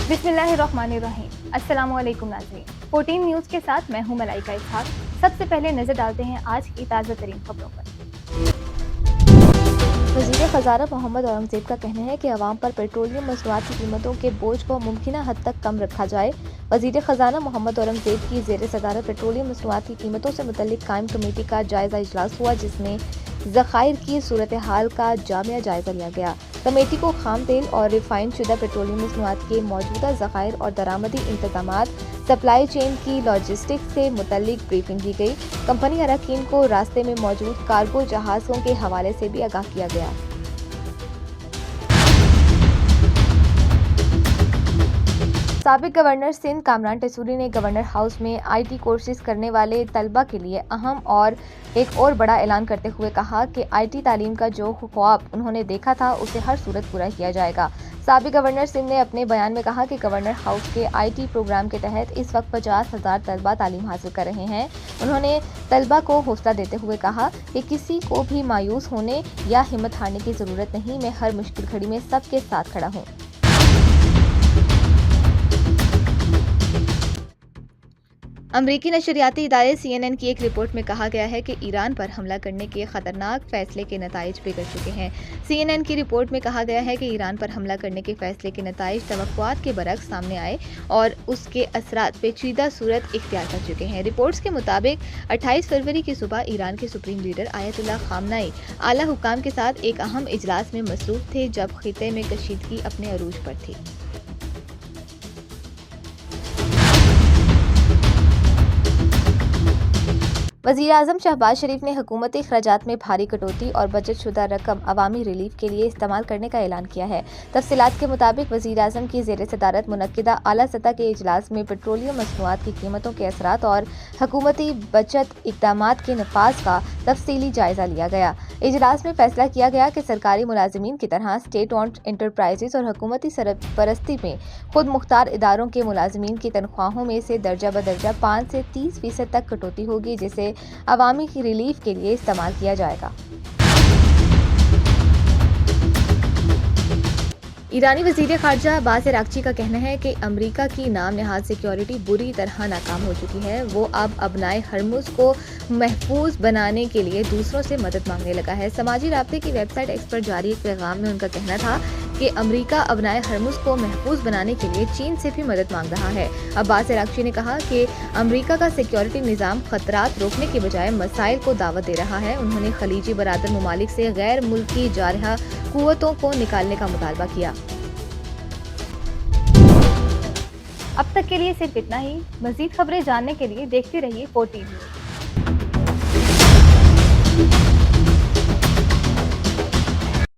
बिस्मिल्लाहिर्रहमानिर्रहीम। अस्सलाम वालेकुम नाज़रीन। 14 न्यूज़ के साथ मैं हूं मलाइका इसहाक। सबसे पहले नजर डालते हैं आज की ताज़ा तरीन खबरों पर। वज़ीर ख़ज़ाना मोहम्मद औरंगज़ेब का कहना है कि अवाम पर पेट्रोलियम मसनूआत की कीमतों के बोझ को मुमकिना हद तक कम रखा जाए। वज़ीर ख़ज़ाना मोहम्मद औरंगज़ेब की ज़ेर सदारत पेट्रोलियम मसनूआत की कीमतों से मुतल्लिक़ कायम कमेटी का जायज़ा इजलास हुआ, जिसमें ज़खायर की सूरत हाल का जामिया जायज़ा लिया गया। कमेटी को खाम तेल और रिफाइंड शुदा पेट्रोलियम मसनूआत के मौजूदा ज़खायर और दरामदी इंतज़ामात, सप्लाई चेन की लॉजिस्टिक्स से मुतल्लिक़ ब्रीफिंग की गई। कंपनी अरकान को रास्ते में मौजूद कार्गो जहाज़ों के हवाले से भी आगाह किया गया। साबिक गवर्नर सिंध कामरान टेसूरी ने गवर्नर हाउस में IT कोर्सेज करने वाले तलबा के लिए अहम और एक और बड़ा ऐलान करते हुए कहा कि IT तालीम का जो ख्वाब उन्होंने देखा था उसे हर सूरत पूरा किया जाएगा। साबिक गवर्नर सिंध ने अपने बयान में कहा कि गवर्नर हाउस के IT प्रोग्राम के तहत इस वक्त 50,000 तलबा तालीम हासिल कर रहे हैं। उन्होंने तलबा को हौसला देते हुए कहा कि किसी को भी मायूस होने या हिम्मत हारने की ज़रूरत नहीं, मैं हर मुश्किल घड़ी में सबके साथ खड़ा हूँ। अमरीकी नशरियाती इदारे CNN की एक रिपोर्ट में कहा गया है कि ईरान पर हमला करने के खतरनाक फैसले के नताइज बिगड़ चुके हैं। CNN की रिपोर्ट में कहा गया है कि ईरान पर हमला करने के फैसले के नताइज तवक्कुआत के बरक्स सामने आए और उसके असरात पेचीदा सूरत इख्तियार कर चुके हैं। रिपोर्ट्स के मुताबिक 28 फरवरी की सुबह ईरान के सुप्रीम लीडर आयतुल्लाह खामनाई आला हुकाम के साथ एक अहम इजलास में मसरूफ थे, जब खिते में कशीदगी अपने अरूज पर थी। वज़ीर आज़म शहबाज शरीफ ने हुकूमती खर्चात में भारी कटौती और बजट शुदा रकम अवामी रिलीफ के लिए इस्तेमाल करने का ऐलान किया है। तफसीलात के मुताबिक वज़ीर आज़म की ज़ेर सदारत मुनक्किदा आला सतह के इजलास में पेट्रोलियम मसनूआत की कीमतों के असरात और हुकूमती बचत इक़दामात के नफाज का तफसीली जायज़ा लिया गया। इजलास में फैसला किया गया कि सरकारी मुलाजिमीन की तरह स्टेट ओन्ड इंटरप्राइजेज और हुकूमती सरपरस्ती में खुद मुख्तार इदारों के मुलाजिमीन की तनख्वाहों में से दर्जा बदर्जा 5 से 30% तक कटौती होगी, जिसे अवामी की रिलीफ के लिए इस्तेमाल किया जाएगा। ईरानी वज़ीर ख़ारजा अब्बास अराग़ची का कहना है कि अमेरिका की नाम नहाज़ सिक्योरिटी बुरी तरह नाकाम हो चुकी है। वो अब अबनाए हरमुज़ को महफूज बनाने के लिए दूसरों से मदद मांगने लगा है। समाजी राब्ते की वेबसाइट एक्स पर जारी एक पैगाम में उनका कहना था कि अमेरिका अबनाए हरमुज़ को महफूज बनाने के लिए चीन से भी मदद मांग रहा है। अब्बास अराग़ची ने कहा कि अमेरिका का सिक्योरिटी निज़ाम खतरात रोकने के बजाय मसाइल को दावत दे रहा है। उन्होंने खलीजी बरादर ममालिक से गैर मुल्की जारहा कुव्वतों को निकालने का मुतालबा किया। अब तक के लिए सिर्फ इतना ही। मज़ीद खबरें जानने के लिए देखते रहिए 14 न्यूज़।